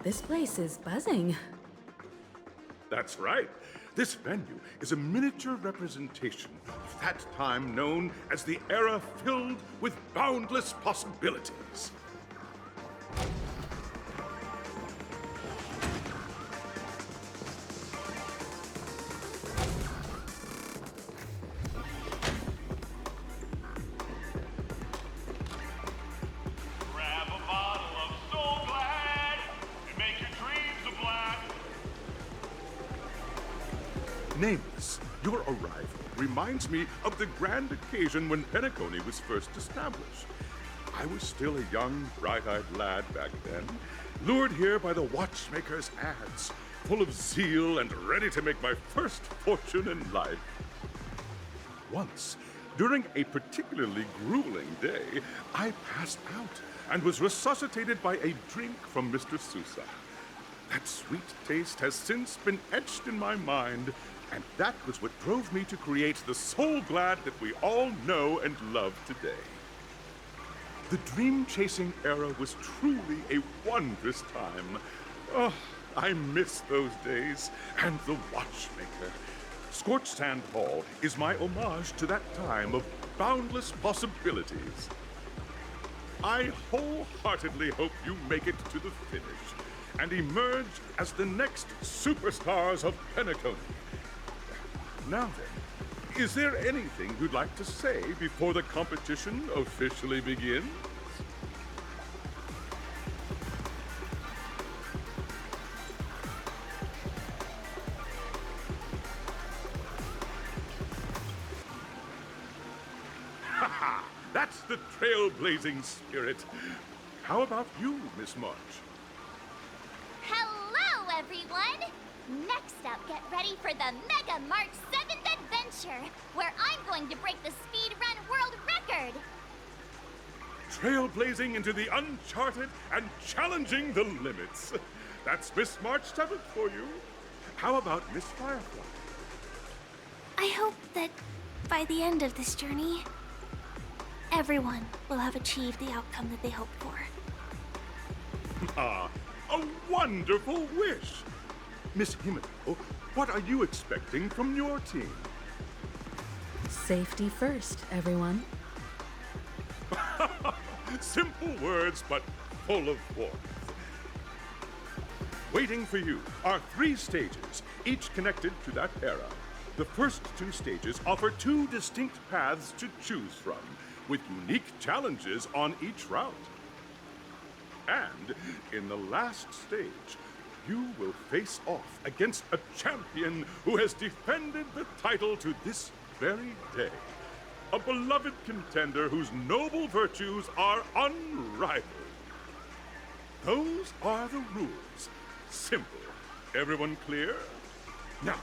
This place is buzzing. That's right. This venue is a miniature representation of that time known as the era filled with boundless possibilities. Grab a bottle of Soul Glad and make your dreams a black. Nameless, your arrival reminds me of the grand occasion when Penacony was first established. I was still a young, bright-eyed lad back then, lured here by the watchmaker's ads, full of zeal and ready to make my first fortune in life. Once, during a particularly grueling day, I passed out and was resuscitated by a drink from Mr. Sousa. That sweet taste has since been etched in my mind, and that was what drove me to create the Soul Glad that we all know and love today. The dream-chasing era was truly a wondrous time. Oh, I miss those days, and the watchmaker. Scorched Sand Hall is my homage to that time of boundless possibilities. I wholeheartedly hope you make it to the finish and emerge as the next superstars of Penacony. Now then, is there anything you'd like to say before the competition officially begins? Haha! That's the trailblazing spirit. How about you, Miss March? Hello, everyone! Next up, get ready for the Mega March 7th Adventure, where I'm going to break the speedrun world record! Trailblazing into the uncharted and challenging the limits. That's Miss March 7th for you. How about Miss Firefly? I hope that by the end of this journey, everyone will have achieved the outcome that they hoped for. Ah, a wonderful wish! Miss Himiko, what are you expecting from your team? Safety first, everyone. Simple words, but full of warmth. Waiting for you are 3 stages, each connected to that era. The first 2 stages offer 2 distinct paths to choose from, with unique challenges on each route. And in the last stage, you will face off against a champion who has defended the title to this very day. A beloved contender whose noble virtues are unrivaled. Those are the rules. Simple. Everyone clear? Now,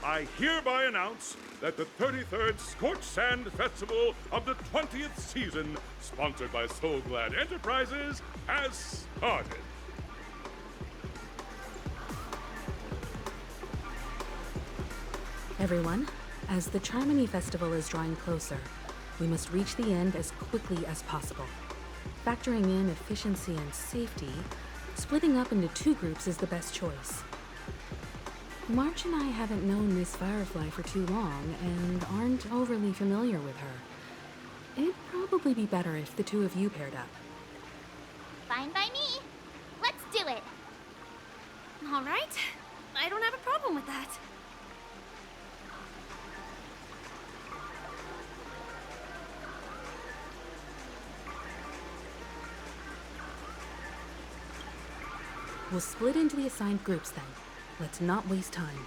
I hereby announce that the 33rd Scorched Sand Festival of the 20th season, sponsored by Soul Glad Enterprises, has started. Everyone, as the Charmony Festival is drawing closer, we must reach the end as quickly as possible. Factoring in efficiency and safety, splitting up into 2 groups is the best choice. March and I haven't known Miss Firefly for too long and aren't overly familiar with her. It'd probably be better if the 2 of you paired up. Fine by me. Let's do it. All right. I don't have a problem with that. We'll split into the assigned groups then. Let's not waste time.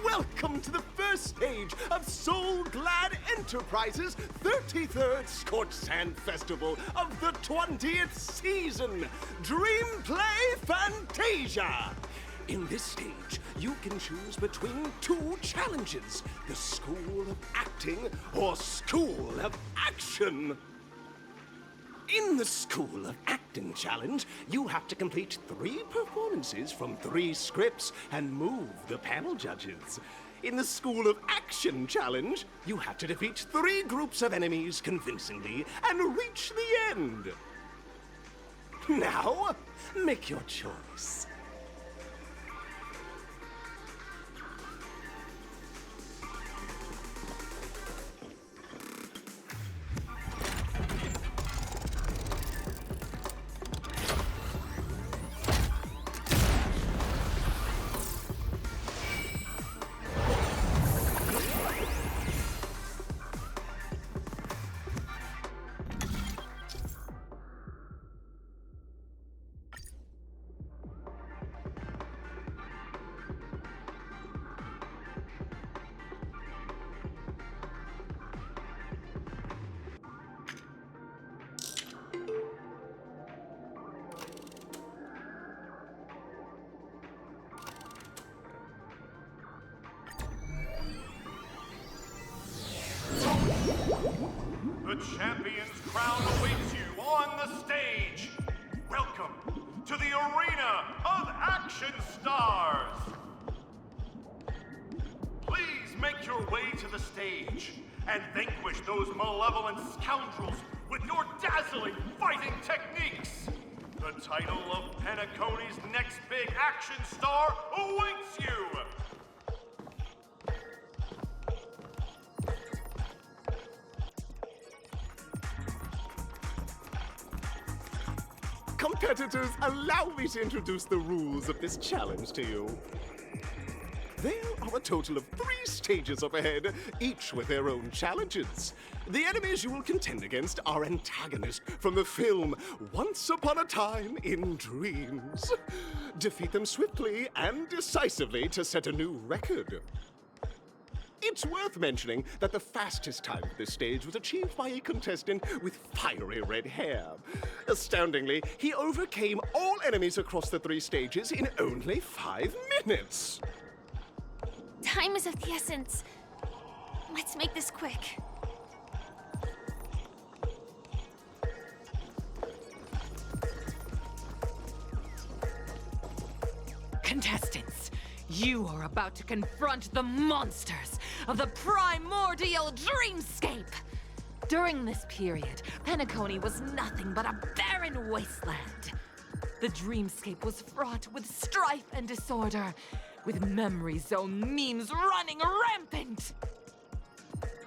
Welcome to the first stage of Soul Glad Enterprises' 33rd Scorched Sand Festival of the 20th season, Dream Play Fantasia. In this stage, you can choose between 2 challenges, the School of Acting or School of Action. In the School of Acting, Captain Challenge, you have to complete 3 performances from 3 scripts and move the panel judges. In the School of Action Challenge, you have to defeat 3 groups of enemies convincingly and reach the end. Now, make your choice. The champion's crown awaits you on the stage. Welcome to the Arena of Action Stars. Please make your way to the stage and vanquish those malevolent scoundrels with your dazzling fighting techniques. The title of Penacony's next big action star awaits you. Competitors, allow me to introduce the rules of this challenge to you. There are a total of 3 stages up ahead, each with their own challenges. The enemies you will contend against are antagonists from the film Once Upon a Time in Dreams. Defeat them swiftly and decisively to set a new record. It's worth mentioning that the fastest time of this stage was achieved by a contestant with fiery red hair. Astoundingly, he overcame all enemies across the 3 stages in only 5 minutes. Time is of the essence. Let's make this quick. Contestants, you are about to confront the monsters of the primordial dreamscape. During this period, Penacony was nothing but a barren wasteland. The dreamscape was fraught with strife and disorder, with memory zone memes running rampant.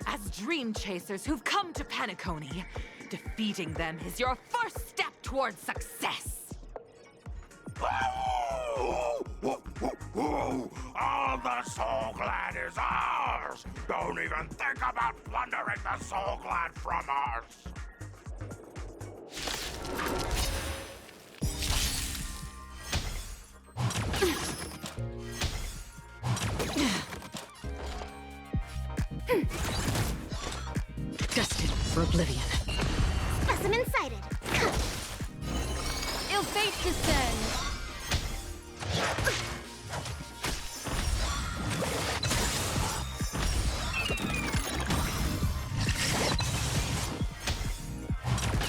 As dream chasers who've come to Penacony, defeating them is your first step towards success. All the Soul Glad is ours! Don't even think about plundering the Soul Glad from us! Destined for oblivion. Specimen sighted. Ill fate descends.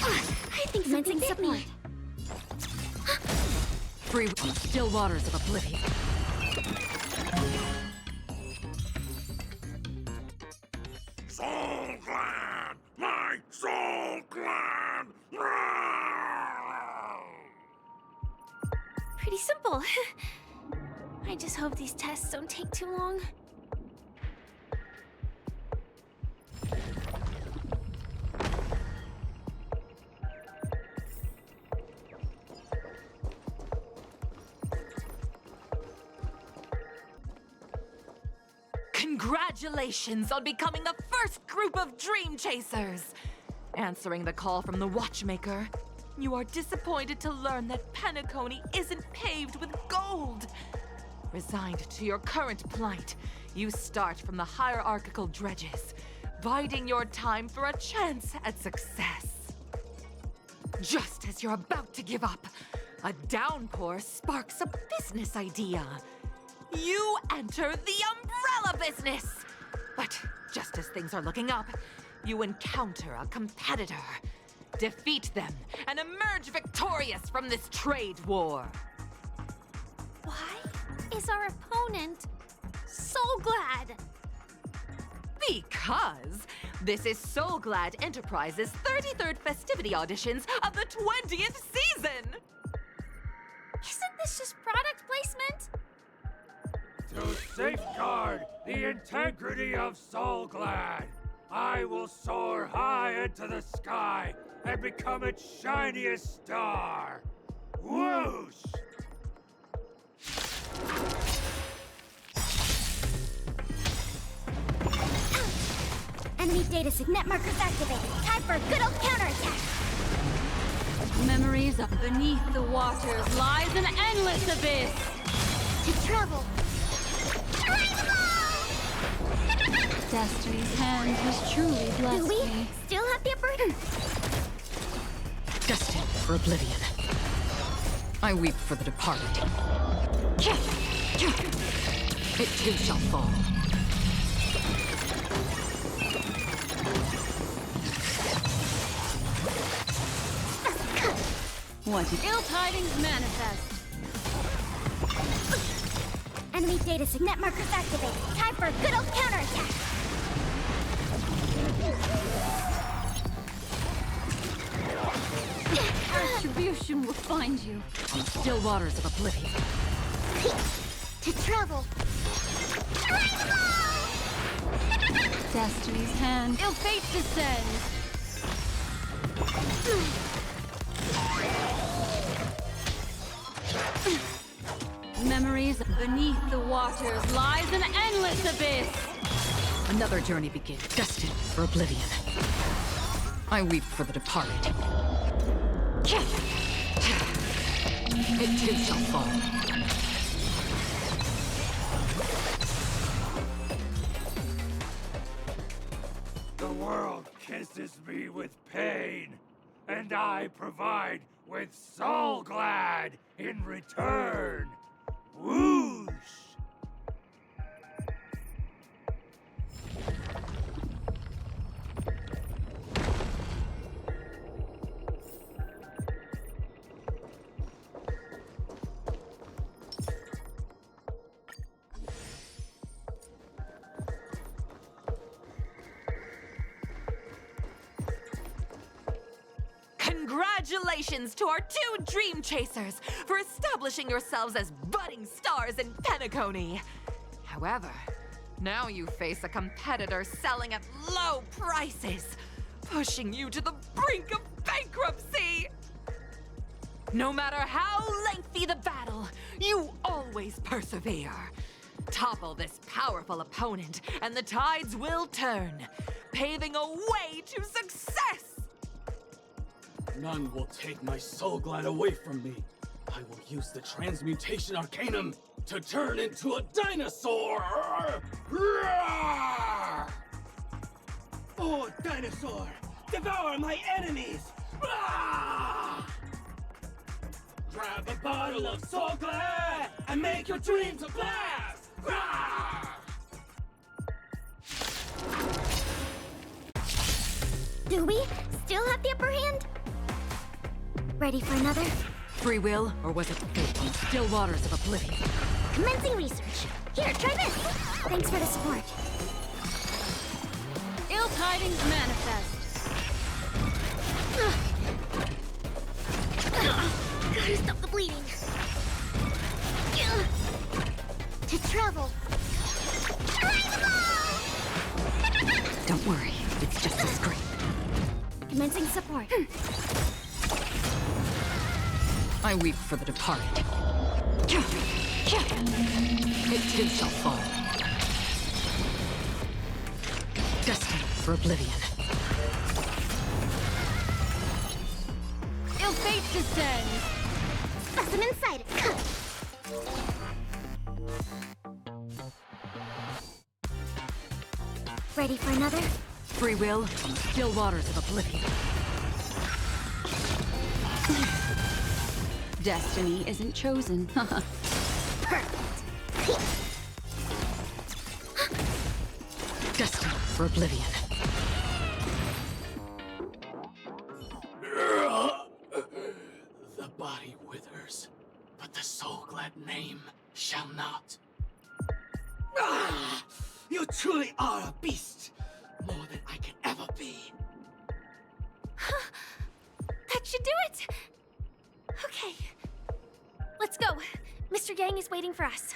I think something bit me. Free still waters of oblivion. Soul Glad! My Soul Glad! Pretty simple. I just hope these tests don't take too long. Congratulations on becoming the first group of dream chasers! Answering the call from the watchmaker, you are disappointed to learn that Penacony isn't paved with gold. Resigned to your current plight, you start from the hierarchical dredges, biding your time for a chance at success. Just as you're about to give up, a downpour sparks a business idea. You enter the umbrella business! But just as things are looking up, you encounter a competitor. defeat them and emerge victorious from this trade war. Why is our opponent so glad? Because this is Soul Glad Enterprises' 33rd festivity auditions of the 20th season! Isn't this just product placement? To safeguard the integrity of Soul Glad, I will soar high into the sky and become its shiniest star. Whoosh! Enemy data signet markers activated. Time for a good old counterattack. Memories of beneath the waters lies an endless abyss. To travel. Destiny's hand has truly blessed Do we me. still have the upper hand? Destined for oblivion. I weep for the departed. It too shall fall. What ill tidings manifest. Enemy data signet markers activated. Time for a good old counterattack. Retribution will find you on the still waters of oblivion. To travel. Destiny's hand, ill fate descends. Memories beneath the waters lies an endless abyss. Another journey begins, destined for oblivion. I weep for the departed. It too shall fall. The world kisses me with pain, and I provide with Soul Glad in return. Whoosh! Congratulations to our two Dream Chasers for establishing yourselves as budding stars in Penacony. However, now you face a competitor selling at low prices, pushing you to the brink of bankruptcy. No matter how lengthy the battle, you always persevere. Topple this powerful opponent, and the tides will turn, paving a way to success! None will take my Soul Glad away from me. I will use the Transmutation Arcanum to turn into a dinosaur! Roar! Oh, dinosaur! Devour my enemies! Roar! Grab a bottle of Soul Glad and make your dreams a blast! Roar! Do we still have the upper hand? Ready for another? Free will, or was it fate on the still waters of oblivion? Commencing research. Here, try this. Thanks for the support. Ill tidings manifest. Gotta stop the bleeding. To travel. Don't worry, it's just a scrape. Commencing support. I weep for the departed. It too shall fall. Destined for oblivion. Ill fate descends. Specimen sighted. Ready for another? Free will on the still waters of oblivion. Destiny isn't chosen. Destined for oblivion. shall not. Ah! You truly are a beast! More than I can ever be. That should do it! Okay. Let's go. Mr. Yang is waiting for us.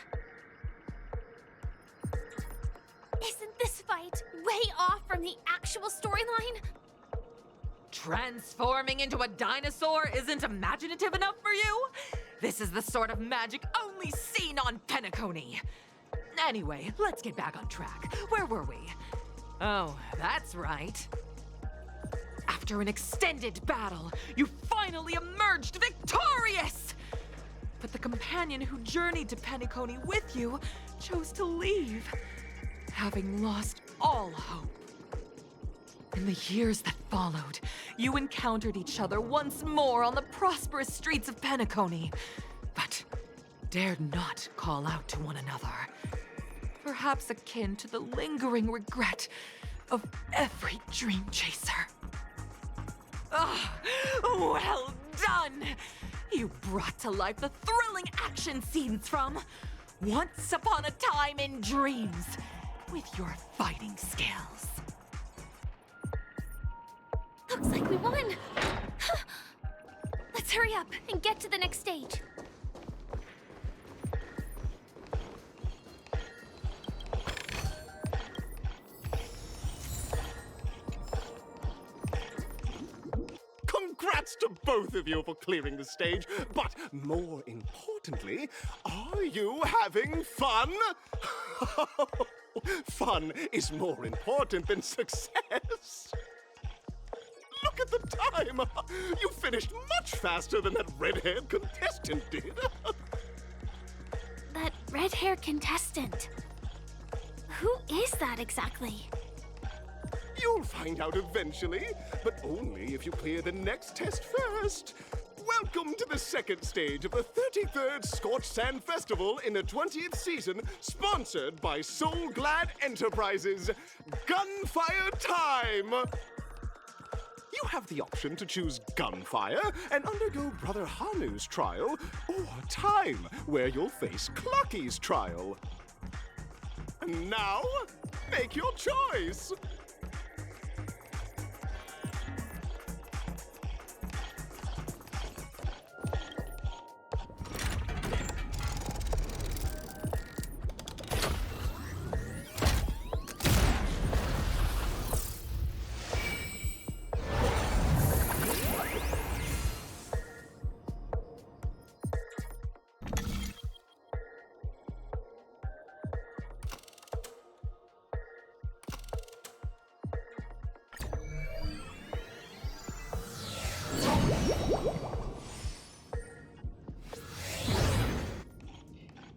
Isn't this fight way off from the actual storyline? Transforming into a dinosaur isn't imaginative enough for you? This is the sort of magic only seen on Penacony. Anyway, let's get back on track. Where were we? Oh, that's right. After an extended battle, you finally emerged victorious! But the companion who journeyed to Penacony with you chose to leave, having lost all hope. In the years that followed, you encountered each other once more on the prosperous streets of Penacony, but dared not call out to one another. Perhaps akin to the lingering regret of every dream chaser. Ah, well done! You brought to life the thrilling action scenes from Once Upon a Time in Dreams with your fighting skills. Looks like we won! Let's hurry up and get to the next stage. Congrats to both of you for clearing the stage, but more importantly, are you having fun? Fun is more important than success. Look at the time! You finished much faster than that red-haired contestant did. That red-haired contestant. Who is that exactly? You'll find out eventually, but only if you clear the next test first. Welcome to the second stage of the 33rd Scorched Sand Festival in the 20th season, sponsored by Soul Glad Enterprises. Gunfire time! You have the option to choose gunfire and undergo Brother Hanu's trial, or time, where you'll face Clucky's trial. Now, make your choice!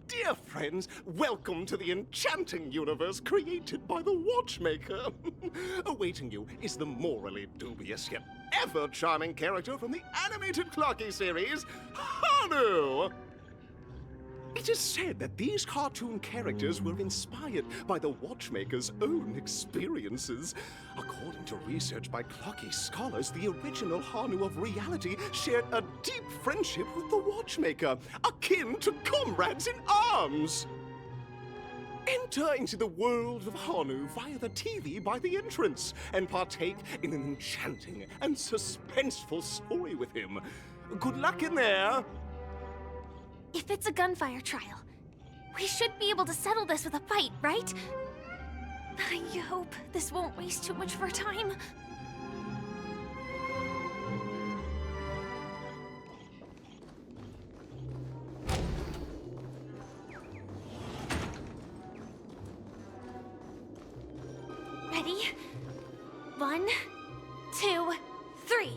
Dear friends, welcome to the enchanting universe created by the Watchmaker. Awaiting you is the morally dubious yet ever-charming character from the animated Clocky series, Hanu! It is said that these cartoon characters were inspired by the Watchmaker's own experiences. According to research by Clocky scholars, the original Hanu of reality shared a deep friendship with the Watchmaker, akin to comrades in arms. Enter into the world of Hanu via the TV by the entrance and partake in an enchanting and suspenseful story with him. Good luck in there! If it's a gunfire trial, we should be able to settle this with a fight, right? I hope this won't waste too much of our time. Ready? 1, 2, 3.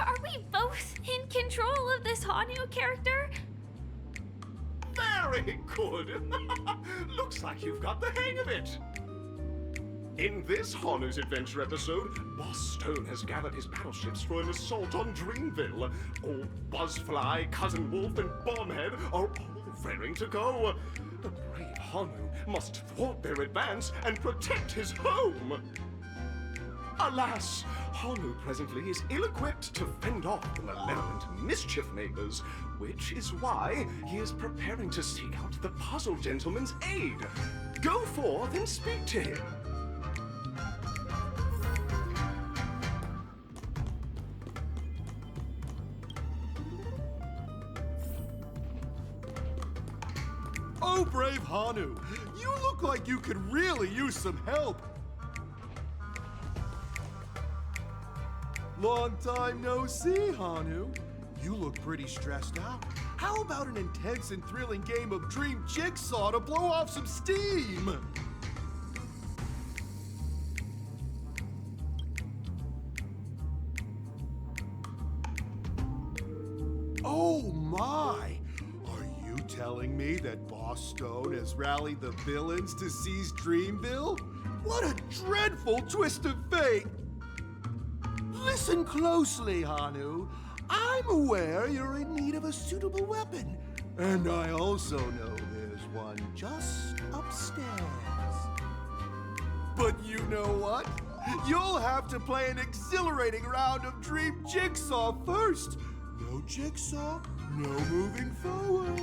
Are we both in control of this Hanu character? Very good! Looks like you've got the hang of it! In this Hanu's Adventure episode, Boss Stone has gathered his battleships for an assault on Dreamville. Old Buzzfly, Cousin Wolf, and Bombhead are all raring to go. The brave Hanu must thwart their advance and protect his home. Alas, Honu presently is ill-equipped to fend off the malevolent mischief makers, which is why he is preparing to seek out the Puzzle Gentleman's aid. Go forth and speak to him. Oh, brave Hanu, you look like you could really use some help. Long time no see, Hanu. You look pretty stressed out. How about an intense and thrilling game of Dream Jigsaw to blow off some steam? Oh my! Are you telling me that Boss Stone has rallied the villains to seize Dreamville? What a dreadful twist of fate! Listen closely, Hanu. I'm aware you're in need of a suitable weapon, and I also know there's one just upstairs. But you know what? You'll have to play an exhilarating round of Dream Jigsaw first. No Jigsaw, no moving forward.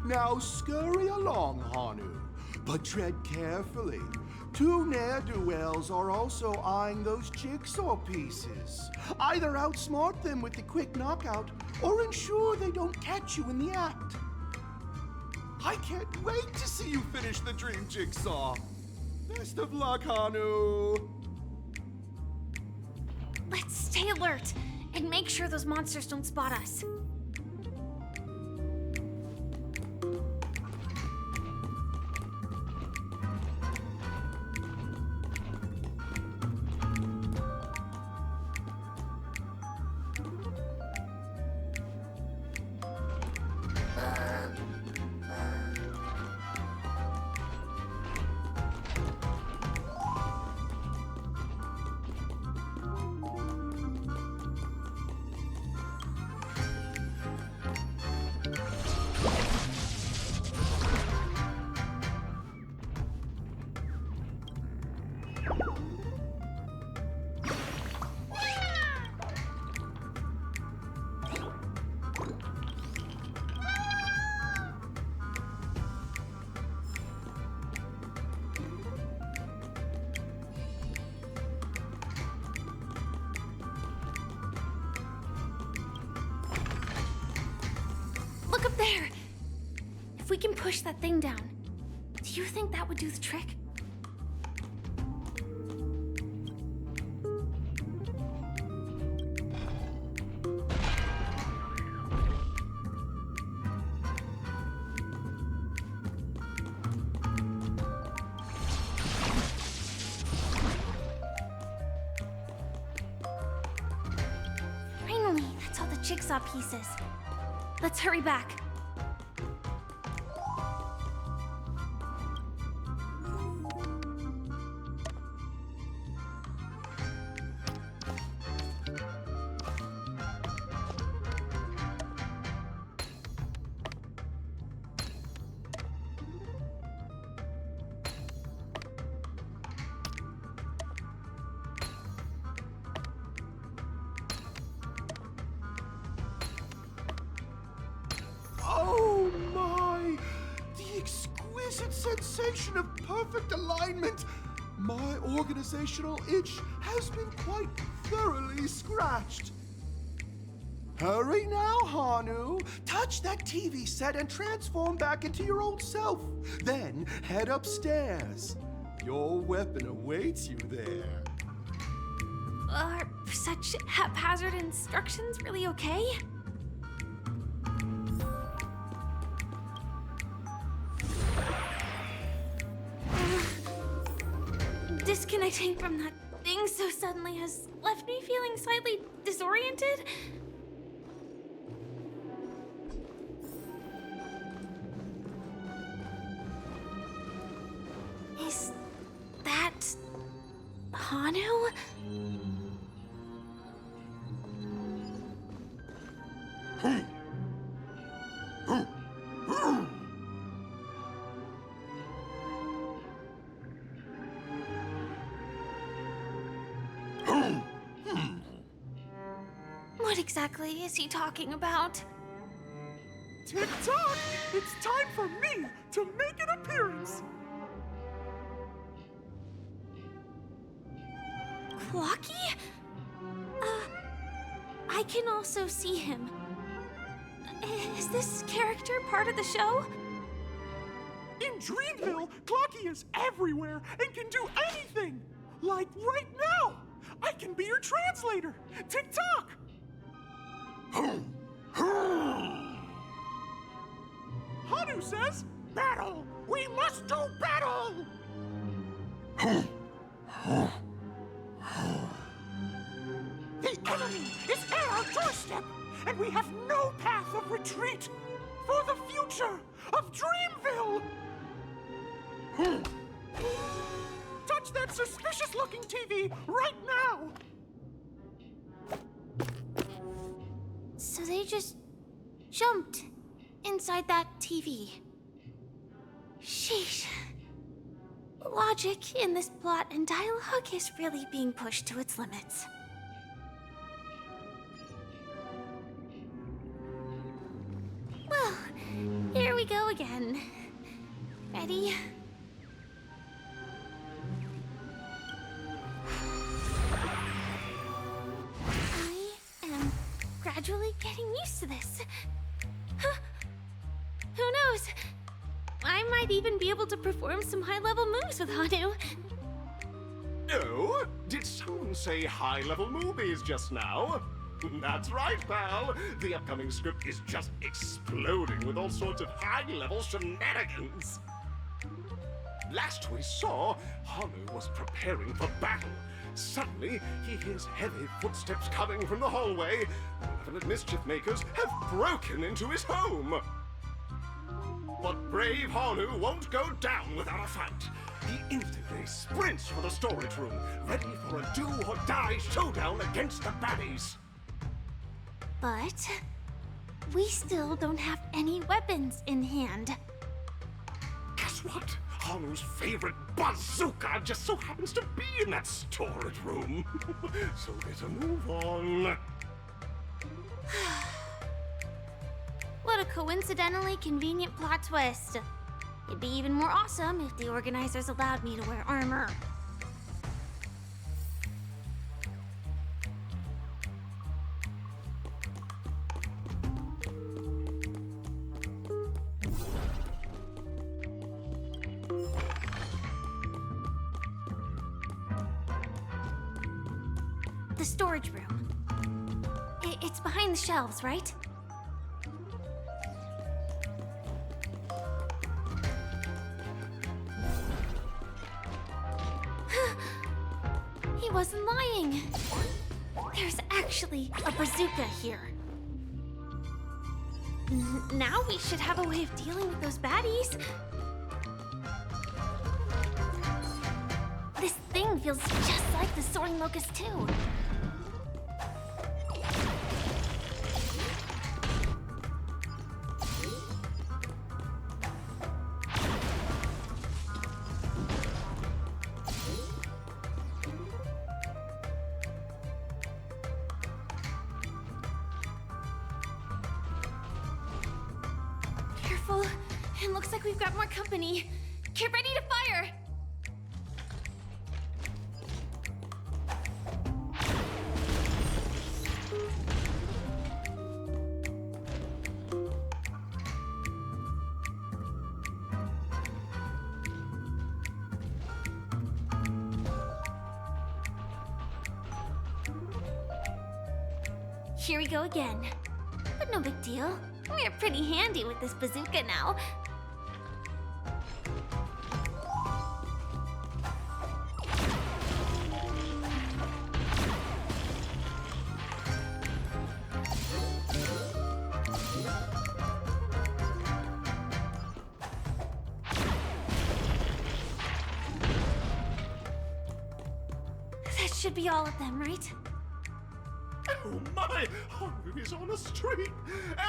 Now scurry along, Hanu, but tread carefully. Two ne'er-do-wells are also eyeing those jigsaw pieces. Either outsmart them with the quick knockout, or ensure they don't catch you in the act. I can't wait to see you finish the Dream Jigsaw. Best of luck, Hanu. Let's stay alert and make sure those monsters don't spot us. Look up there! If we can push that thing down, do you think that would do the trick? Finally, that's all the jigsaw pieces. Let's hurry back. Oh my! The exquisite sensation of perfect alignment! My organizational itch has been quite thoroughly scratched. Hurry now, Hanu! Touch that TV set and transform back into your old self. Then head upstairs. Your weapon awaits you there. Are such haphazard instructions really okay? Disconnecting from that thing so suddenly has left me feeling slightly disoriented. Is that Hanu? exactly is he talking about? Tick-tock! It's time for me to make an appearance! Clocky? I can also see him. Is this character part of the show? In Dreamville, Clocky is everywhere and can do anything! Like right now! I can be your translator! Tick-tock! Hanu says, battle! We must do battle! The enemy is at our doorstep, and we have no path of retreat for the future of Dreamville! Touch that suspicious-looking TV right now! So they just jumped inside that TV. Sheesh. Logic in this plot and dialogue is really being pushed to its limits. Well, here we go again. Ready? I am gradually getting used to this. Huh. Who knows? I might even be able to perform some high-level moves with Hanu. Oh, did someone say high-level movies just now? That's right, pal. The upcoming script is just exploding with all sorts of high-level shenanigans. Last we saw, Hanu was preparing for battle. Suddenly, he hears heavy footsteps coming from the hallway. Malevolent mischief makers have broken into his home. But brave Hanu won't go down without a fight. He instantly sprints for the storage room, ready for a do-or-die showdown against the baddies. But we still don't have any weapons in hand. Guess what? Hanu's favorite bazooka just so happens to be in that storage room. So better move on. What a coincidentally convenient plot twist. It'd be even more awesome if the organizers allowed me to wear armor. The storage room. It's behind the shelves, right? He wasn't lying. There's actually a bazooka here. Now we should have a way of dealing with those baddies. This thing feels just like the Soaring Locust too. Careful. It looks like we've got more company. Get ready to fire! Here we go again. But no big deal. We're pretty handy with this bazooka now. That should be all of them, right? Oh my! Hanu is on a streak!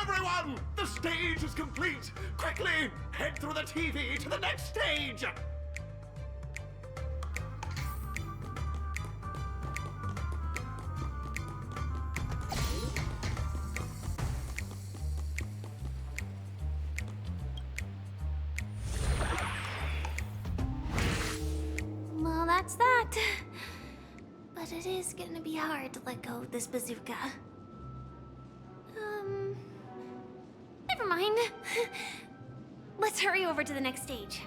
Everyone! The stage is complete! Quickly! Head through the TV to the next stage! that's that. But it is gonna be hard to let go of this bazooka. Never mind. Let's hurry over to the next stage.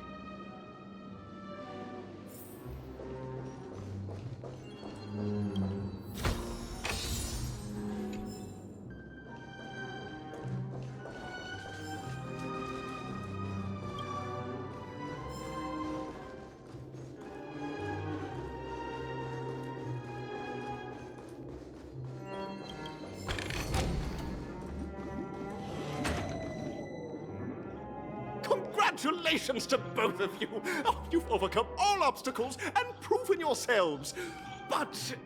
Congratulations to both of you! Oh, you've overcome all obstacles and proven yourselves! But,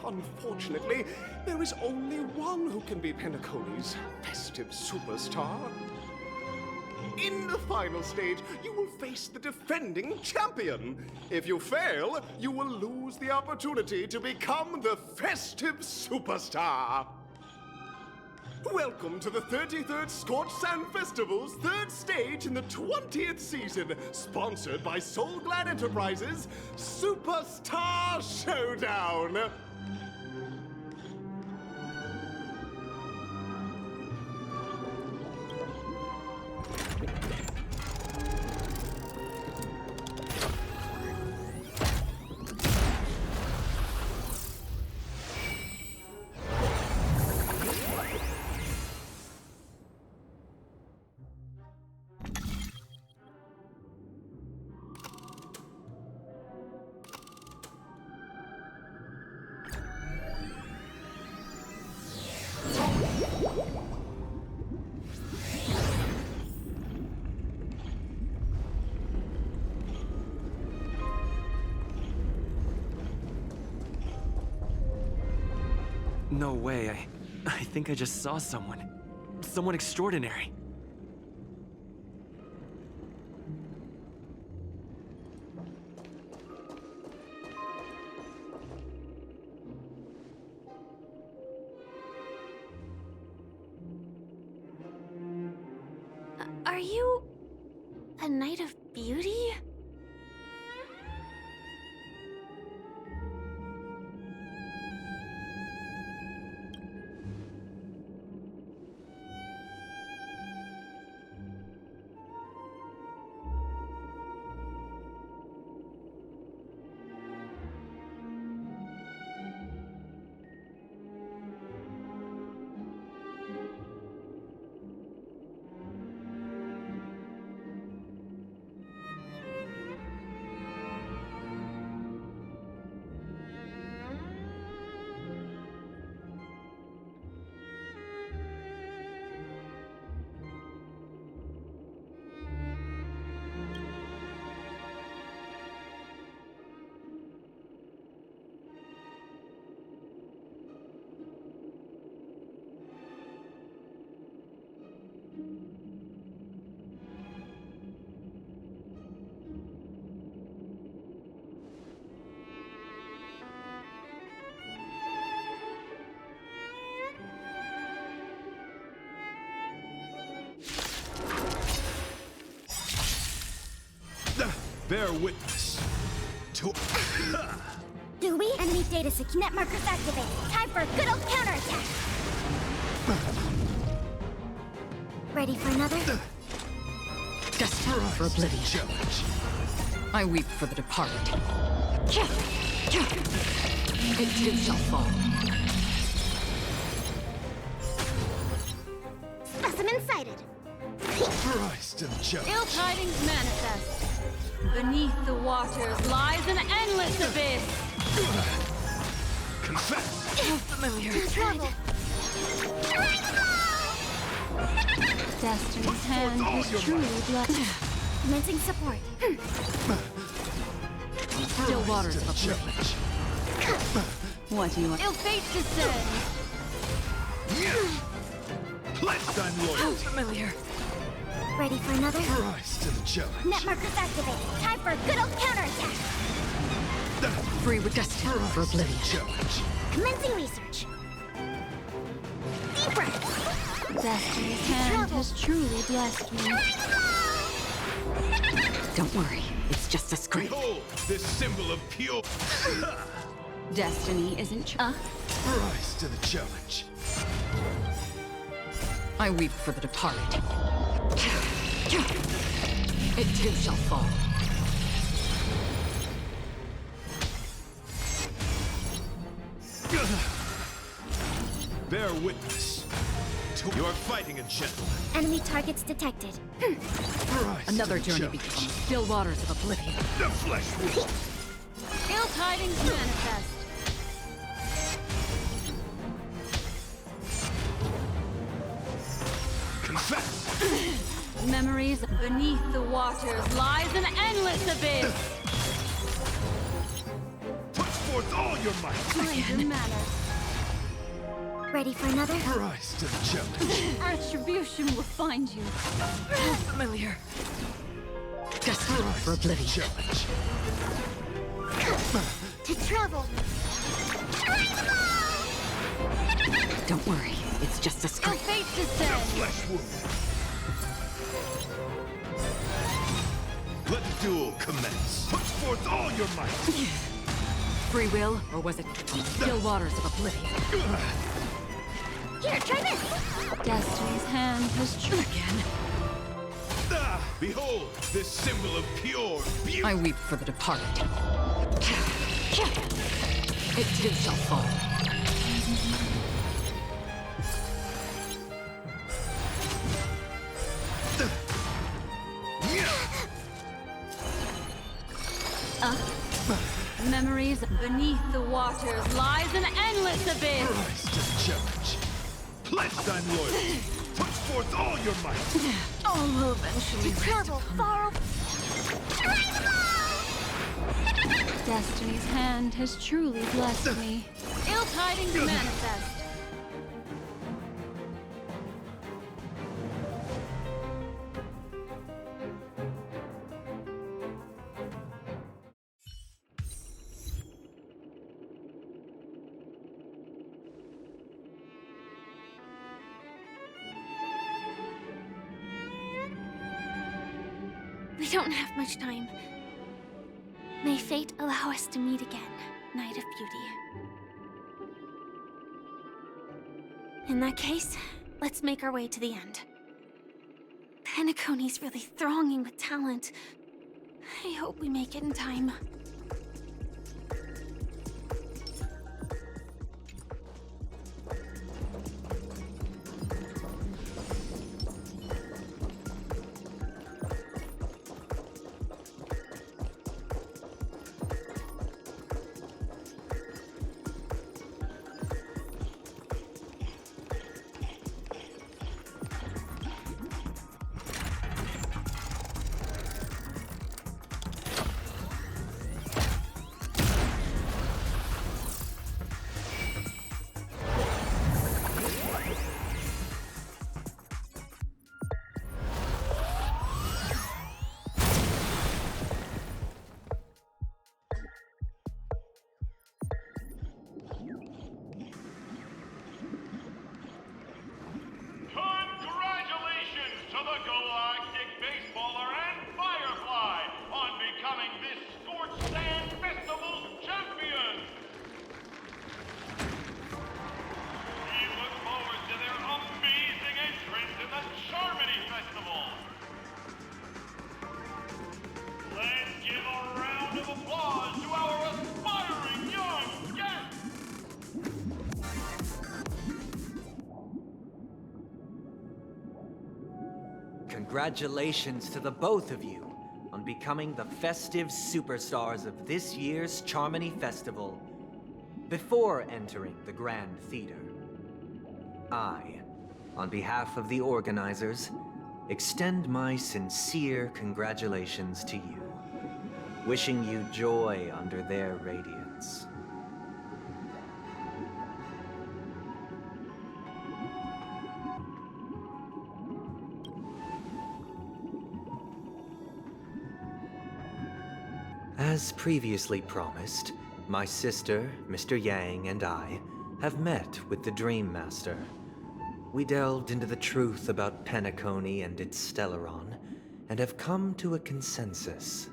unfortunately, there is only one who can be Penacony's festive superstar. In the final stage, you will face the defending champion. If you fail, you will lose the opportunity to become the festive superstar. Welcome to the 33rd Scorched Sand Festival's third stage in the 20th season, sponsored by Soul Glad Enterprises, Superstar Showdown! No way, I think I just saw someone. Someone extraordinary. Are you a Knight of Beauty? Bear witness to... Do we? Enemy data sync net markers activated. Time for a good old counterattack. Ready for another? Destined for oblivion. Challenge. I weep for the departed. It too shall fall. Specimen sighted. Christ of challenge. Ill tidings manifest. Beneath the waters lies an endless abyss. Confess. Familiar. Trouble. Destiny's hand is truly blessed. Commencing support. Still waters of oblivion. What do you want? Ill fate descend. Pledge thine loyalty. Familiar. Ready for another? Rise to the challenge. Net markers activated. Time for a good old counterattack. Free with destiny for oblivion. Challenge. Commencing research. Deep breath. Destiny's hand has truly blessed me. Don't worry. It's just a scrape. Behold, this symbol of pure... Destiny isn't Rise to the challenge. I weep for the departed. It too shall fall. Bear witness. You are fighting a gentleman. Enemy targets detected. Rise Another to the journey challenge. becomes still waters of oblivion. The flesh wound. ill tidings manifest. Confess. Memories beneath the waters lies an endless abyss. Put forth all your might. Kinder manner. Ready for another? Rise to the challenge. Retribution will find you. Familiar. Destined Rise for to the oblivion. challenge. To travel. Don't worry, it's just a Our scrape. fate The descends. flesh wound. Let the duel commence. Put forth all your might. Free will, or was it still waters of oblivion? Here, try this. Destiny's hand has Again. Behold, this symbol of pure beauty. I weep for the departed. It too shall fall. Memories beneath the waters lies an endless abyss. Rise to the challenge. Pledge thine loyalty. Put forth all your might. All will eventually To travel far. Destiny's hand has truly blessed me. Ill tidings manifest. We don't have much time. May fate allow us to meet again, Knight of Beauty. In that case, let's make our way to the end. Penacony's really thronging with talent. I hope we make it in time. Congratulations to the Galactic Baseballer and Firefly on becoming this Scorched Sand Festival's champion! We look forward to their amazing entrance in the Charmony Festival! Let's give a round of applause to our aspiring young guests! Congratulations to the both of you on becoming the festive superstars of this year's Charmony Festival. Before entering the Grand Theater, I, on behalf of the organizers, extend my sincere congratulations to you, wishing you joy under their radiance. As previously promised, my sister, Mr. Yang, and I have met with the Dream Master. We delved into the truth about Penacony and its Stellaron, and have come to a consensus.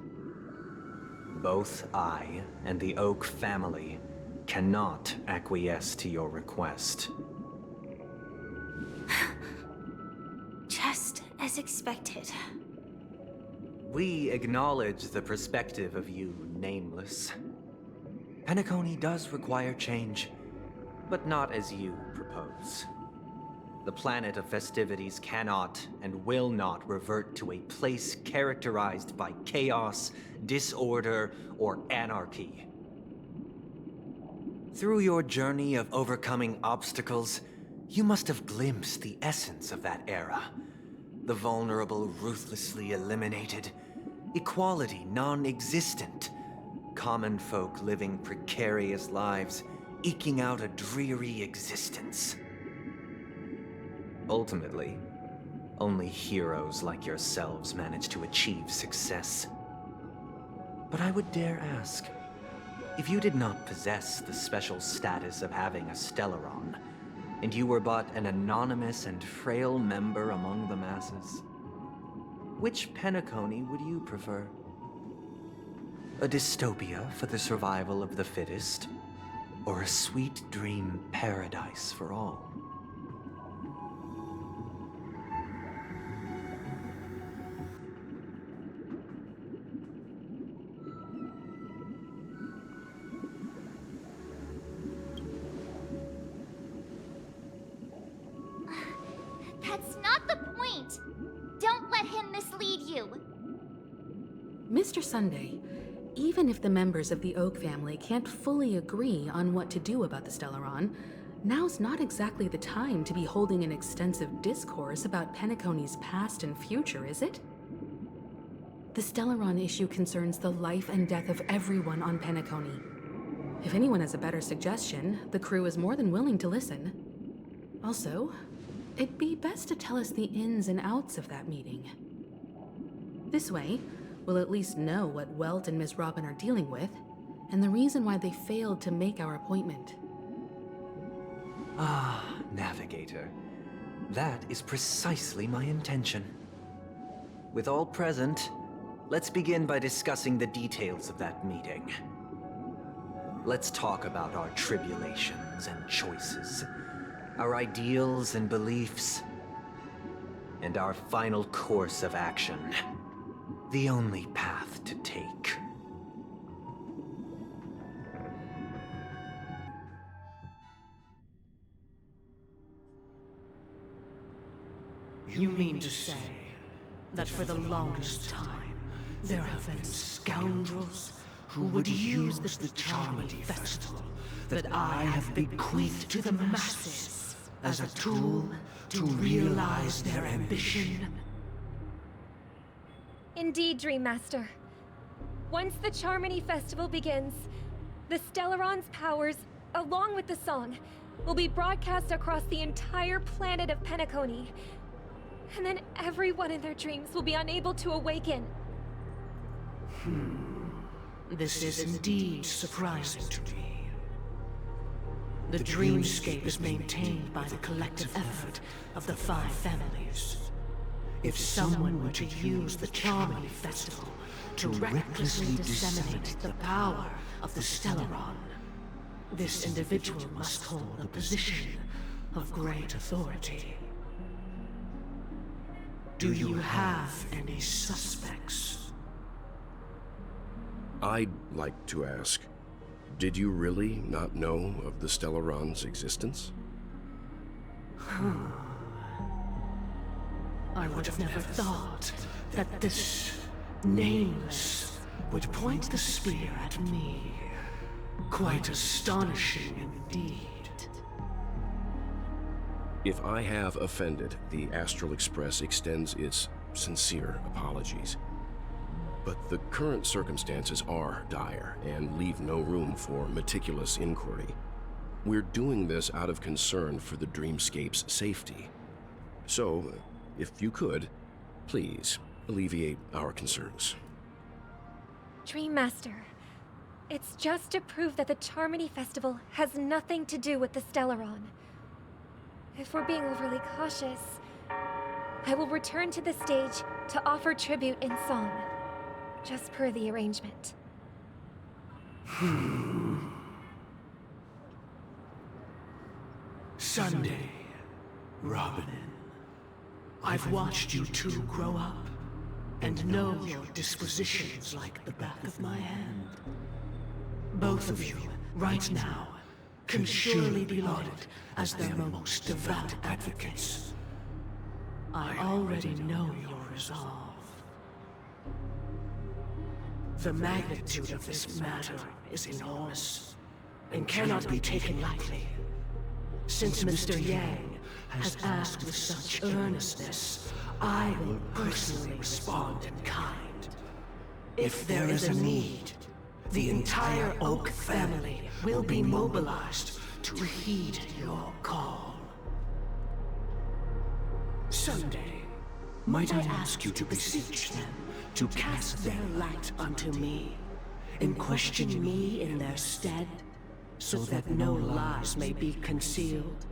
Both I and the Oak family cannot acquiesce to your request. Just as expected. We acknowledge the perspective of you, Nameless. Penacony does require change, but not as you propose. The planet of festivities cannot and will not revert to a place characterized by chaos, disorder, or anarchy. Through your journey of overcoming obstacles, you must have glimpsed the essence of that era. The vulnerable ruthlessly eliminated, equality non-existent, common folk living precarious lives, eking out a dreary existence. Ultimately, only heroes like yourselves manage to achieve success. But I would dare ask, if you did not possess the special status of having a Stellaron, and you were but an anonymous and frail member among the masses, which Penacony would you prefer? A dystopia for the survival of the fittest, or a sweet dream paradise for all? That's not the point! Don't let him mislead you! Mr. Sunday, even if the members of the Oak family can't fully agree on what to do about the Stellaron, now's not exactly the time to be holding an extensive discourse about Penacony's past and future, is it? The Stellaron issue concerns the life and death of everyone on Penacony. If anyone has a better suggestion, the crew is more than willing to listen. Also, it'd be best to tell us the ins and outs of that meeting. This way, we'll at least know what Welt and Miss Robin are dealing with, and the reason why they failed to make our appointment. Ah, Navigator. That is precisely my intention. With all present, let's begin by discussing the details of that meeting. Let's talk about our tribulations and choices, our ideals and beliefs, and our final course of action. The only path to take. You mean to say that for the longest time, there have been scoundrels who would use the Charmony Festival that I have bequeathed to the masses as a tool to realize their ambition? Indeed, Dream Master. Once the Charmony Festival begins, the Stellaron's powers, along with the song, will be broadcast across the entire planet of Penacony. And then everyone in their dreams will be unable to awaken. This is indeed surprising to me. The dreamscape is maintained by the collective effort of the 5 families. If someone were to use the Charmony Festival to recklessly disseminate the power of the Stellaron, this individual must hold a position of great authority. Do you have any suspects? I'd like to ask, did you really not know of the Stellaron's existence? I would have never thought that this Nameless would point the spear at me. Quite astonishing indeed. If I have offended, the Astral Express extends its sincere apologies. But the current circumstances are dire and leave no room for meticulous inquiry. We're doing this out of concern for the Dreamscape's safety. So, if you could, please alleviate our concerns. Dream Master, it's just to prove that the Charmony Festival has nothing to do with the Stellaron. If we're being overly cautious, I will return to the stage to offer tribute in song, just per the arrangement. Sunday, Robin. I've watched you two grow up and know your dispositions like the back of my hand. Both of you, right now, can surely be lauded as their most devout advocates. I already know your resolve. The magnitude of this matter is enormous and cannot be taken lightly. Since Mr. Yang has asked with such earnestness, I will personally respond in kind. If there is a need, the entire Oak family will be mobilized to heed your call. Sunday, might I ask you to beseech them to cast their light unto me, and question me in their stead, so that no lies may be concealed?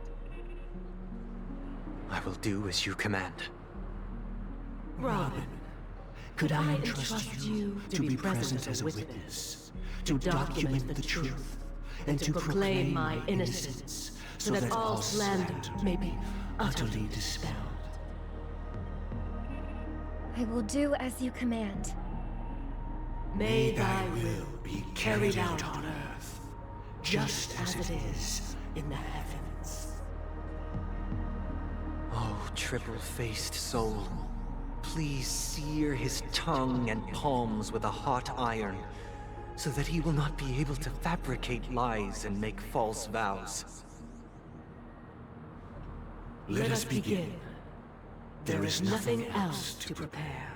I will do as you command. Robin, could I entrust you to be present as a witness, to document the truth, and to proclaim my innocence, so that all slander may be utterly dispelled? I will do as you command. May thy will be carried out on earth, just as it is in the heavens. Oh, triple-faced soul, please sear his tongue and palms with a hot iron, so that he will not be able to fabricate lies and make false vows. Let us begin. There is nothing else to prepare.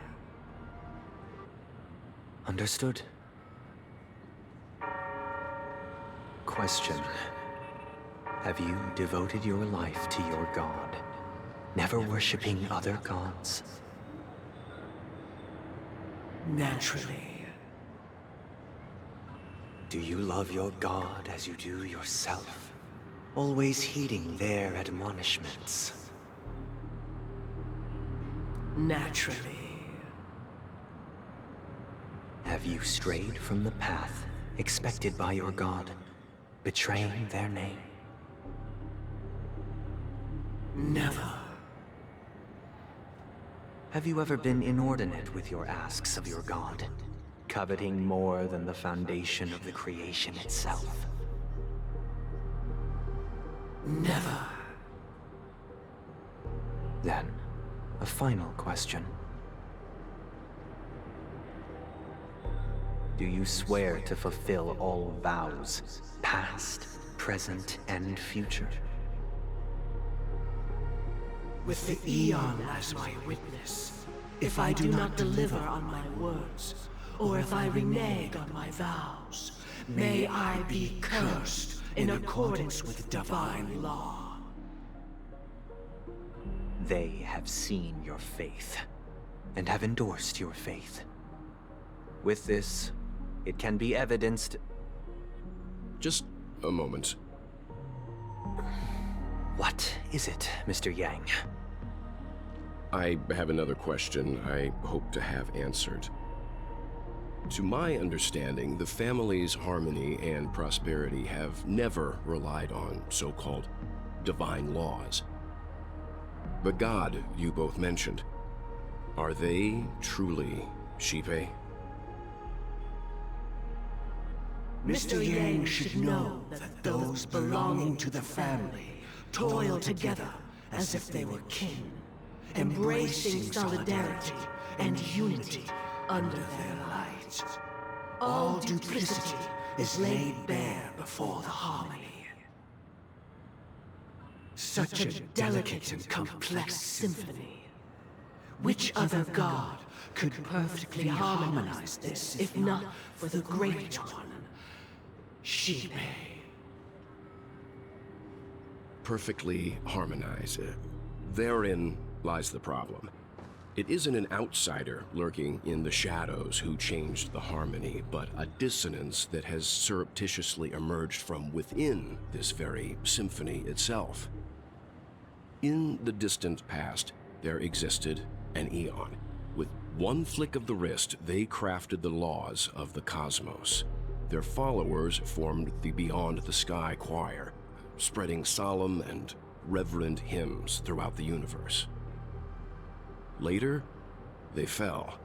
Understood. Question. Have you devoted your life to your god, never worshipping other gods? Naturally. Do you love your god as you do yourself, always heeding their admonishments? Naturally. Have you strayed from the path expected by your god, betraying their name? Never. Have you ever been inordinate with your asks of your god, coveting more than the foundation of the creation itself? Never. Then, a final question. Do you swear to fulfill all vows, past, present, and future? With the Eon as my witness, if I do not deliver on my words, or if I renege on my vows, may I be cursed in accordance with divine law. They have seen your faith, and have endorsed your faith. With this, it can be evidenced... Just a moment. What is it, Mr. Yang? I have another question I hope to have answered. To my understanding, the family's harmony and prosperity have never relied on so-called divine laws. The god you both mentioned, are they truly Shipe? Mr. Yang should know that those belonging to the family toil together as if they were kin, embracing solidarity and unity under their light. All duplicity is laid bare before the harmony. Such a delicate and complex symphony. Which other god could perfectly harmonize this, if not for the great one, Shipe? Perfectly harmonize. Therein lies the problem. It isn't an outsider lurking in the shadows who changed the harmony, but a dissonance that has surreptitiously emerged from within this very symphony itself. In the distant past, there existed an Eon. With one flick of the wrist, they crafted the laws of the cosmos. Their followers formed the Beyond the Sky Choir, spreading solemn and reverent hymns throughout the universe. Later, they fell.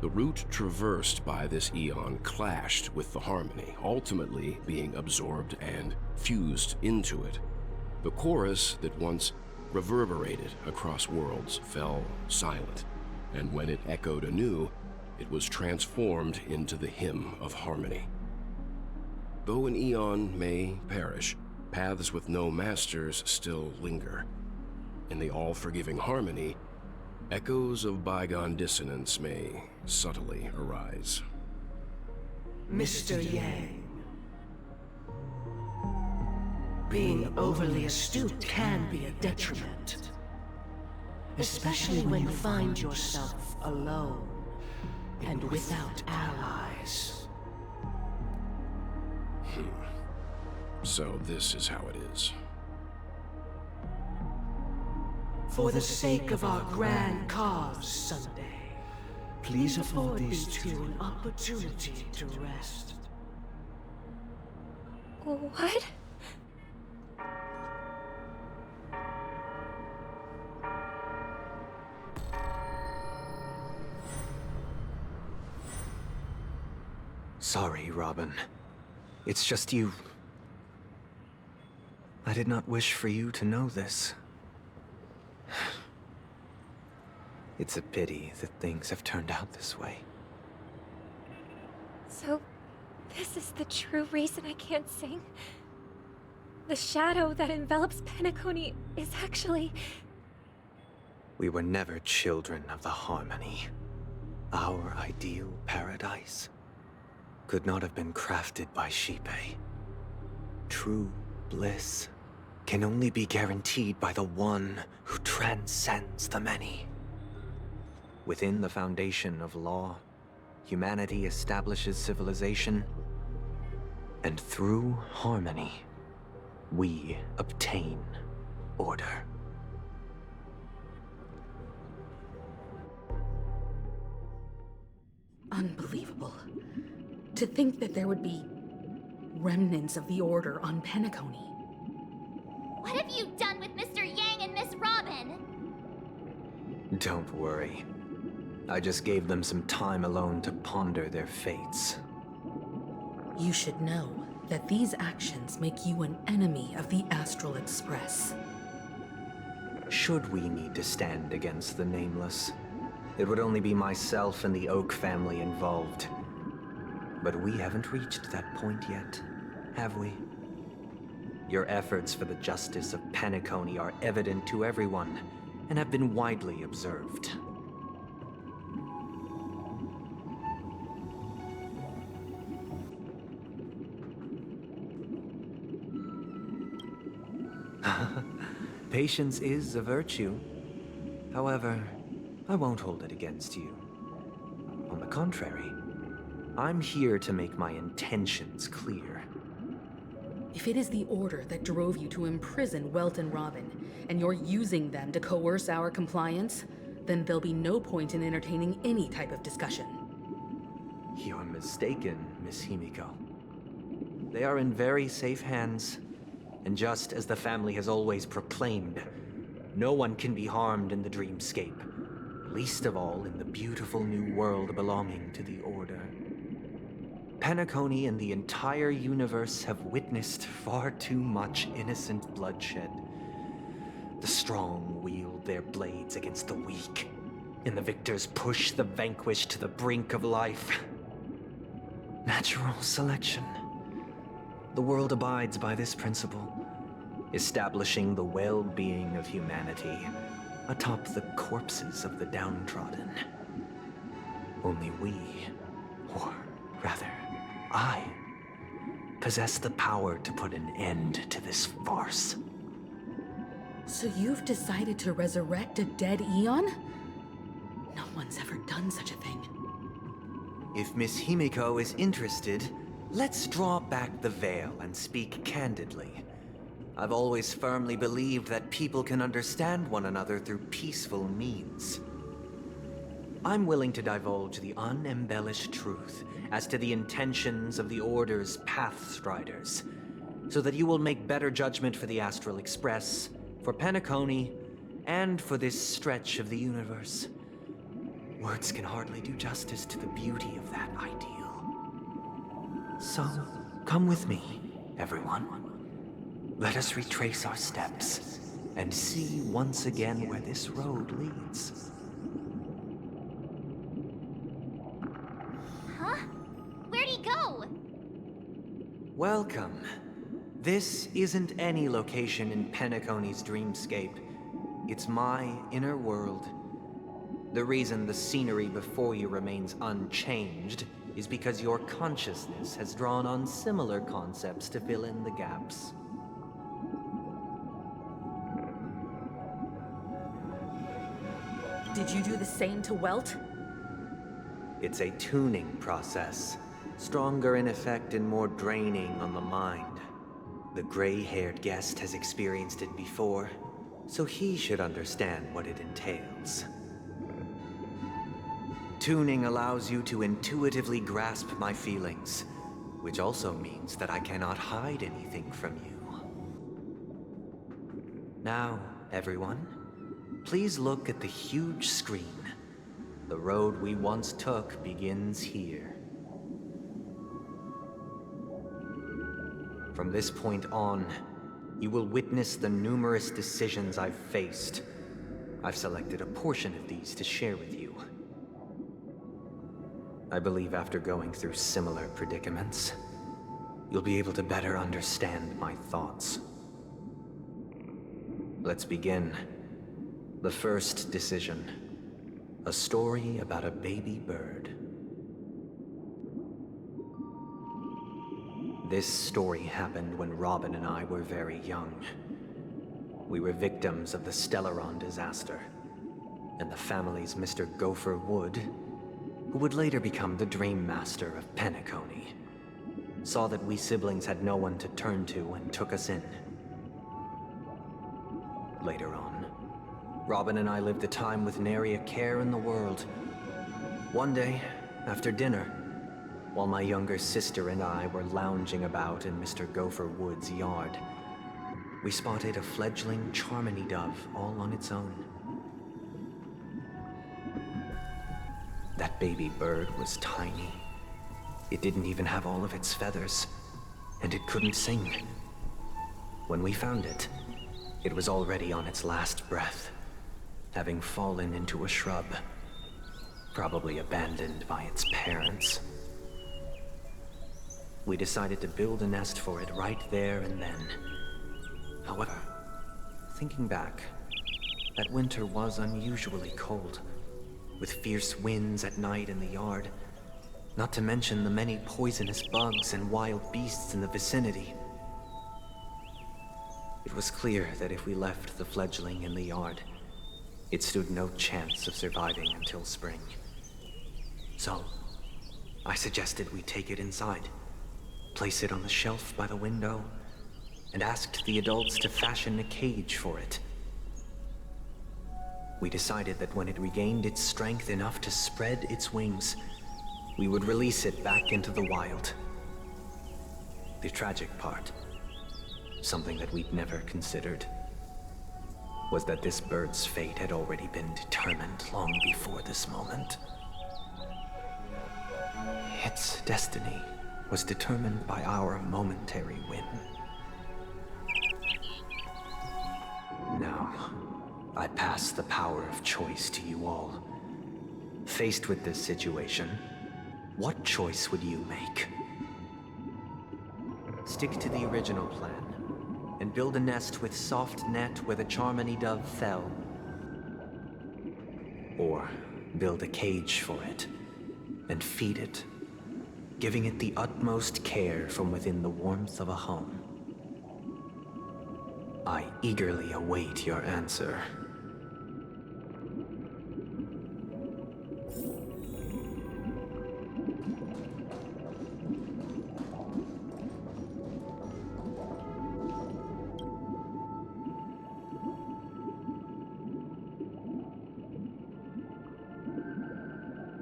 The route traversed by this eon clashed with the harmony, ultimately being absorbed and fused into it. The chorus that once reverberated across worlds fell silent, and when it echoed anew, it was transformed into the hymn of harmony. Though an eon may perish, paths with no masters still linger. In the all-forgiving harmony, echoes of bygone dissonance may subtly arise. Mr. Yang, being overly astute can be a detriment, especially when you find yourself alone and without allies. So this is how it is. For the sake of our grand cause someday, please afford these two an opportunity to rest. What? Sorry, Robin. It's just you. I did not wish for you to know this. It's a pity that things have turned out this way. So, this is the true reason I can't sing? The shadow that envelops Penacony is actually... We were never children of the harmony. Our ideal paradise could not have been crafted by Xipe. True bliss can only be guaranteed by the one who transcends the many. Within the foundation of law, humanity establishes civilization, and through harmony, we obtain order. Unbelievable. To think that there would be remnants of the Order on Penacony. What have you done with Mr. Yang and Miss Robin? Don't worry. I just gave them some time alone to ponder their fates. You should know that these actions make you an enemy of the Astral Express. Should we need to stand against the Nameless, it would only be myself and the Oak family involved. But we haven't reached that point yet, have we? Your efforts for the justice of Penacony are evident to everyone, and have been widely observed. Patience is a virtue. However, I won't hold it against you. On the contrary, I'm here to make my intentions clear. If it is the Order that drove you to imprison Welt and Robin, and you're using them to coerce our compliance, then there'll be no point in entertaining any type of discussion. You're mistaken, Miss Himiko. They are in very safe hands, and just as the family has always proclaimed, no one can be harmed in the dreamscape, least of all in the beautiful new world belonging to the Order. Penacony and the entire universe have witnessed far too much innocent bloodshed. The strong wield their blades against the weak, and the victors push the vanquished to the brink of life. Natural selection. The world abides by this principle, establishing the well-being of humanity atop the corpses of the downtrodden. Only we, or rather, I, possess the power to put an end to this farce. So you've decided to resurrect a dead Eon? No one's ever done such a thing. If Miss Himiko is interested, let's draw back the veil and speak candidly. I've always firmly believed that people can understand one another through peaceful means. I'm willing to divulge the unembellished truth as to the intentions of the Order's Pathstriders, so that you will make better judgment for the Astral Express, for Penacony, and for this stretch of the universe. Words can hardly do justice to the beauty of that ideal. So, come with me, everyone. Let us retrace our steps and see once again where this road leads. Huh? Where'd he go? Welcome. This isn't any location in Penacony's dreamscape. It's my inner world. The reason the scenery before you remains unchanged is because your consciousness has drawn on similar concepts to fill in the gaps. Did you do the same to Welt? It's a tuning process, stronger in effect and more draining on the mind. The gray-haired guest has experienced it before, so he should understand what it entails. Tuning allows you to intuitively grasp my feelings, which also means that I cannot hide anything from you. Now, everyone, please look at the huge screen. The road we once took begins here. From this point on, you will witness the numerous decisions I've faced. I've selected a portion of these to share with you. I believe after going through similar predicaments, you'll be able to better understand my thoughts. Let's begin. The first decision. A story about a baby bird. This story happened when Robin and I were very young. We were victims of the Stellaron disaster, and the family's Mr. Gopher Wood, who would later become the Dream Master of Penacony, saw that we siblings had no one to turn to and took us in. Later on, Robin and I lived a time with nary a care in the world. One day, after dinner, while my younger sister and I were lounging about in Mr. Gopher Wood's yard, we spotted a fledgling Charmony dove all on its own. That baby bird was tiny. It didn't even have all of its feathers, and it couldn't sing. When we found it, it was already on its last breath, having fallen into a shrub, probably abandoned by its parents. We decided to build a nest for it right there and then. However, thinking back, that winter was unusually cold, with fierce winds at night in the yard, not to mention the many poisonous bugs and wild beasts in the vicinity. It was clear that if we left the fledgling in the yard, it stood no chance of surviving until spring. So, I suggested we take it inside, place it on the shelf by the window, and asked the adults to fashion a cage for it. We decided that when it regained its strength enough to spread its wings, we would release it back into the wild. The tragic part, something that we'd never considered, was that this bird's fate had already been determined long before this moment. Its destiny was determined by our momentary whim. Now, I pass the power of choice to you all. Faced with this situation, what choice would you make? Stick to the original plan, and build a nest with soft net where the Charmony dove fell. Or build a cage for it, and feed it, giving it the utmost care from within the warmth of a home. I eagerly await your answer.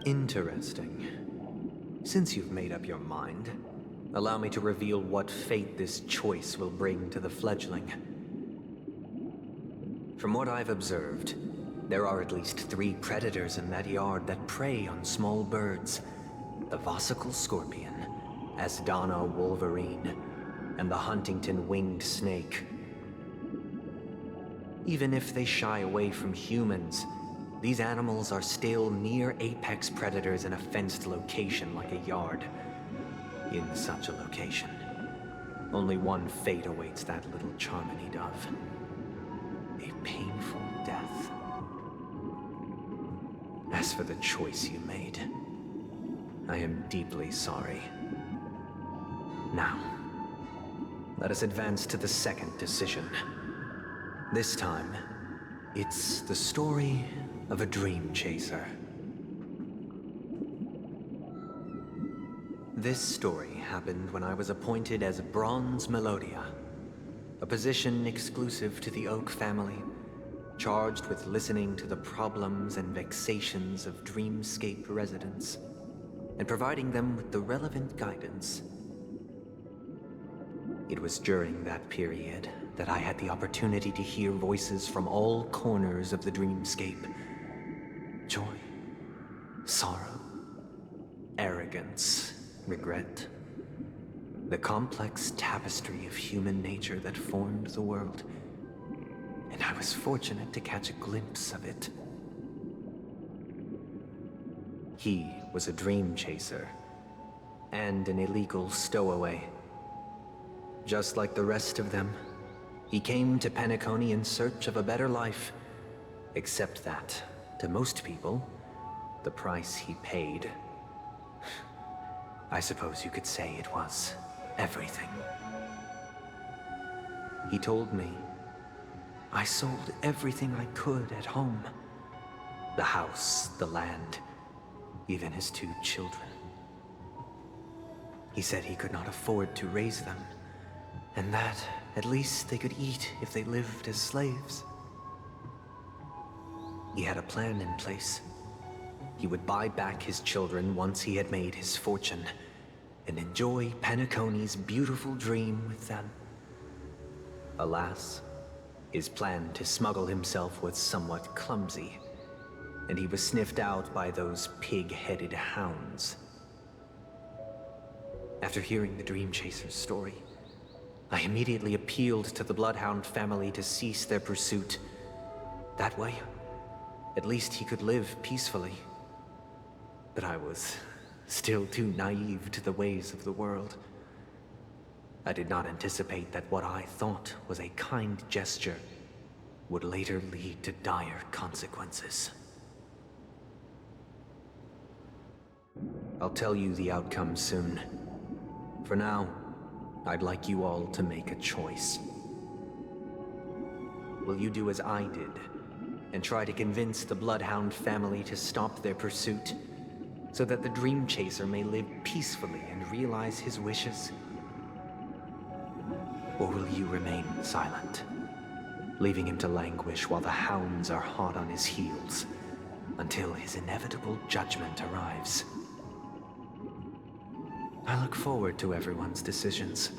Interesting. Since you've made up your mind, allow me to reveal what fate this choice will bring to the fledgling. From what I've observed, there are at least 3 predators in that yard that prey on small birds. The Vossicle scorpion, Asdana wolverine, and the Huntington winged snake. Even if they shy away from humans, these animals are still near apex predators in a fenced location like a yard. In such a location, only one fate awaits that little Charmony dove. A painful death. As for the choice you made, I am deeply sorry. Now, let us advance to the second decision. This time, it's the story of a dream chaser. This story happened when I was appointed as Bronze Melodia, a position exclusive to the Oak family, charged with listening to the problems and vexations of Dreamscape residents, and providing them with the relevant guidance. It was during that period that I had the opportunity to hear voices from all corners of the Dreamscape. Joy, sorrow, arrogance, regret. The complex tapestry of human nature that formed the world. And I was fortunate to catch a glimpse of it. He was a dream chaser, and an illegal stowaway. Just like the rest of them, he came to Penacony in search of a better life. Except that, to most people, the price he paid, I suppose you could say it was everything. He told me, I sold everything I could at home. The house, the land, even his 2 children. He said he could not afford to raise them, and that at least they could eat if they lived as slaves. He had a plan in place. He would buy back his children once he had made his fortune, and enjoy Penacony's beautiful dream with them. Alas, his plan to smuggle himself was somewhat clumsy, and he was sniffed out by those pig-headed hounds. After hearing the Dream Chaser's story, I immediately appealed to the Bloodhound family to cease their pursuit. That way, at least he could live peacefully. But I was still too naive to the ways of the world. I did not anticipate that what I thought was a kind gesture would later lead to dire consequences. I'll tell you the outcome soon. For now, I'd like you all to make a choice. Will you do as I did, and try to convince the Bloodhound family to stop their pursuit, so that the Dream Chaser may live peacefully and realize his wishes? Or will you remain silent, leaving him to languish while the hounds are hot on his heels, until his inevitable judgment arrives? I look forward to everyone's decisions.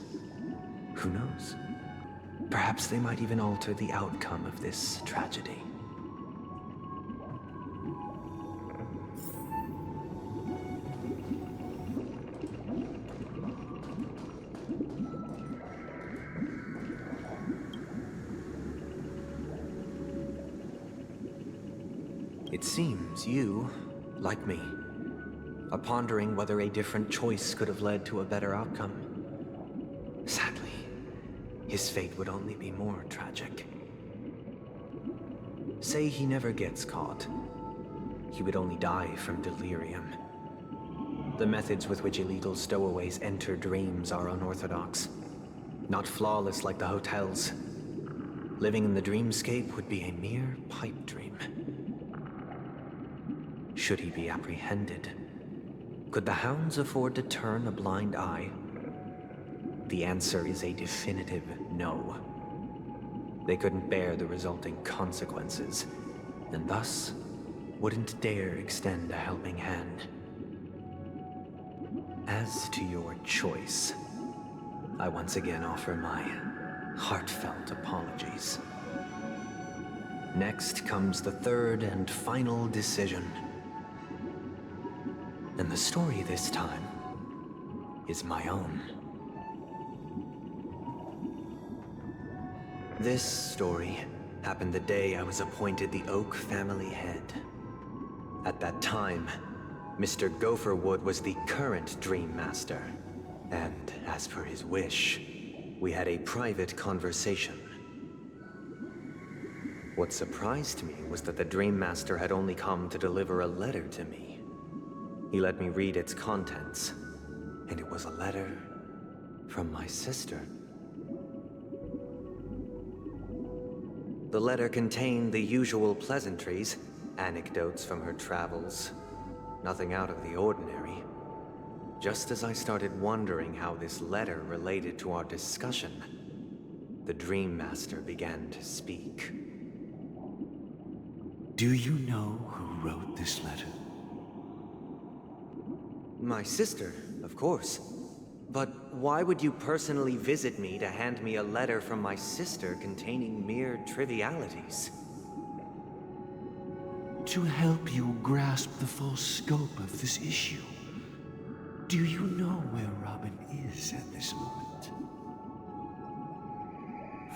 Who knows? Perhaps they might even alter the outcome of this tragedy. It seems you, like me, are pondering whether a different choice could have led to a better outcome. Sadly, his fate would only be more tragic. Say he never gets caught. He would only die from delirium. The methods with which illegal stowaways enter dreams are unorthodox, not flawless like the hotels. Living in the dreamscape would be a mere pipe dream. Should he be apprehended? Could the hounds afford to turn a blind eye? The answer is a definitive no. They couldn't bear the resulting consequences, and thus, wouldn't dare extend a helping hand. As to your choice, I once again offer my heartfelt apologies. Next comes the third and final decision. And the story this time is my own. This story happened the day I was appointed the Oak family head. At that time, Mr. Gopherwood was the current Dream Master, and as per his wish, we had a private conversation. What surprised me was that the Dream Master had only come to deliver a letter to me. He let me read its contents, and it was a letter from my sister. The letter contained the usual pleasantries, anecdotes from her travels, nothing out of the ordinary. Just as I started wondering how this letter related to our discussion, the Dream Master began to speak. Do you know who wrote this letter? My sister, of course. But why would you personally visit me to hand me a letter from my sister containing mere trivialities? To help you grasp the full scope of this issue. Do you know where Robin is at this moment?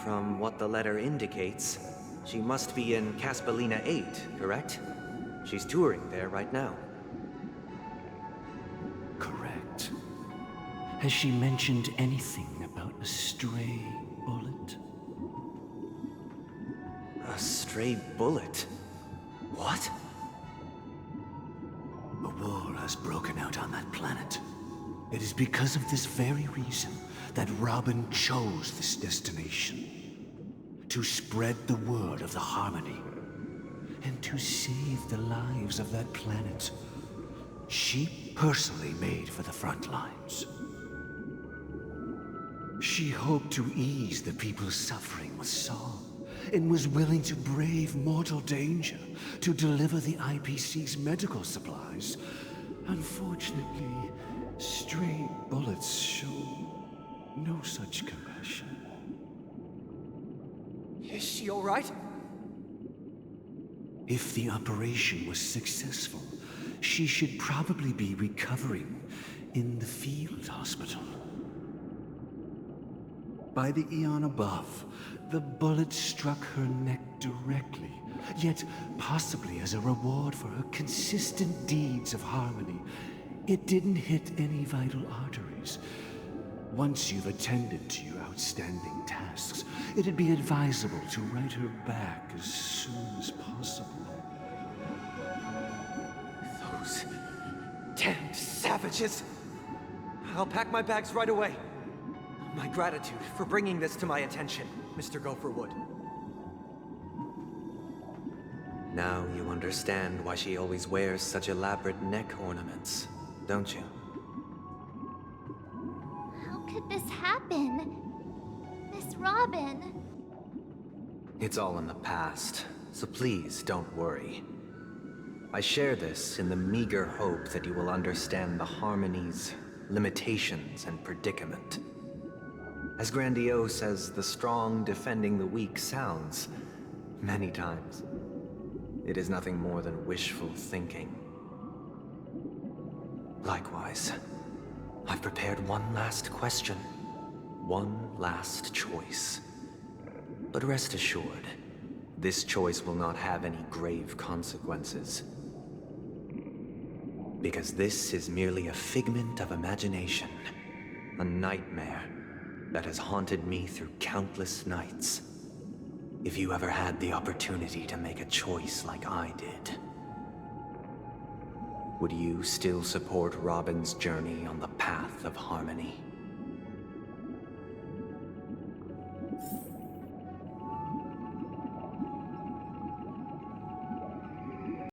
From what the letter indicates, she must be in Caspelina 8, correct? She's touring there right now. Correct. Has she mentioned anything about a stray bullet? A stray bullet? What? A war has broken out on that planet. It is because of this very reason that Robin chose this destination. To spread the word of the Harmony. And to save the lives of that planet. She personally made for the front lines. She hoped to ease the people's suffering with song, and was willing to brave mortal danger to deliver the IPC's medical supplies. Unfortunately, stray bullets show no such compassion. Is she all right? If the operation was successful, she should probably be recovering in the field hospital. By the eon above, the bullet struck her neck directly, yet possibly as a reward for her consistent deeds of harmony, it didn't hit any vital arteries. Once you've attended to your outstanding tasks, it'd be advisable to write her back as soon as possible. Those damned savages! I'll pack my bags right away. My gratitude for bringing this to my attention, Mr. Gopherwood. Now you understand why she always wears such elaborate neck ornaments, don't you? How could this happen? Miss Robin. It's all in the past, so please don't worry. I share this in the meager hope that you will understand the Harmony's limitations and predicament. As grandiose as the strong defending the weak sounds, many times, it is nothing more than wishful thinking. Likewise, I've prepared one last question, one last choice. But rest assured, this choice will not have any grave consequences. Because this is merely a figment of imagination, a nightmare that has haunted me through countless nights. If you ever had the opportunity to make a choice like I did, would you still support Robin's journey on the path of harmony?